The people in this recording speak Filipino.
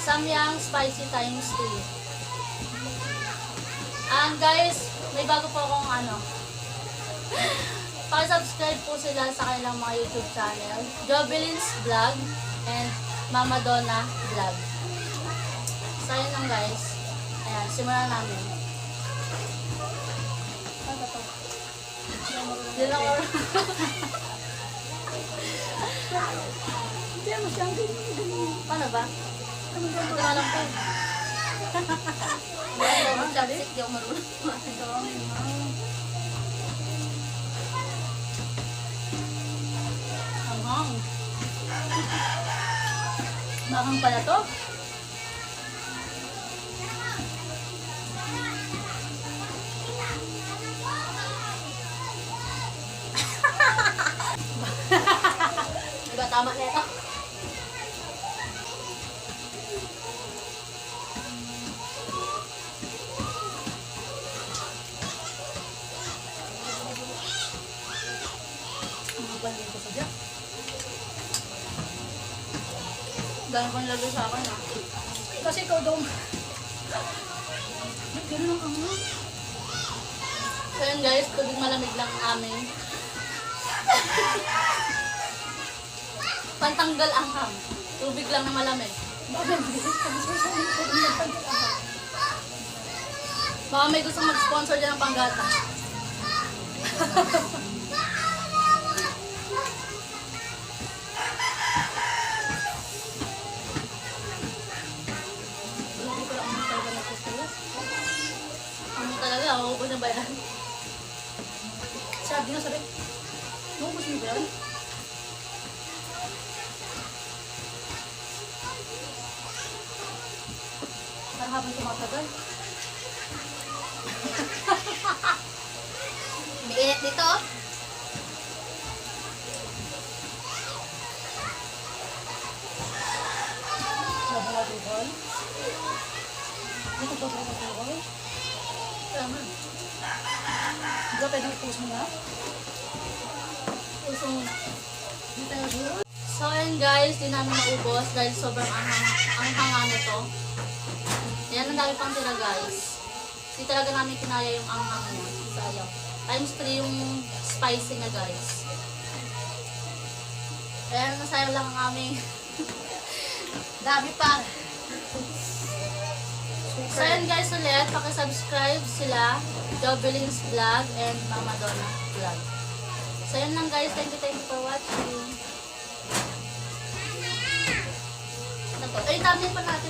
Samyang spicy times 3. And guys, may bago po akong paki-subscribe po sila sa kanilang mga YouTube channel. Jobelin's Vlog and Mama Donna Vlog. So yun lang guys. Ayan, simulan namin. Hindi lang ako. Hindi mo siyang ganyan. Paano ba? Hindi ko alam po. Hindi ako mag-chopstick, di ako marunong. Anghang. Bakang pala to? Diba tama na ito? Mapanin ko sa dyan. Dahil ko nilagay sa akin Kasi ikaw daw. Ba't ganun ang anghang? So yun guys, tubig malamig lang ang amin. Pantanggal ang ham. Tubig lang na malamig. Bakit? Pag-sponsor sa amin ko kung nagpagkakabang. Baka may gustong mag-sponsor dyan ng panggata. Lagi ko lang ang talaga nagpagkakabang. Ano talaga, maubos na ba yan? Sabi nga sabi, maubos mo ba yan? Para habang tumatagal. May init dito. Nabunga-bugol. Dito ba bugol? Tama. Hindi ka pwede i-post mo na? Puso muna. Hindi tayo bugol. So yun guys, di namin naubos dahil sobrang anghang nito. Yan ang dami pang tira guys. Di talaga namin kinaya yung anghang niya. Sayang. Times 3 yung spicy na guys. Ayan, nasayang lang ang aming dami pa. So yun guys ulit, pakisubscribe sila, Jobelin's Vlog and Mama Donna Vlog. So yun lang guys, thank you for watching. Ito, ay thumbnail pa natin.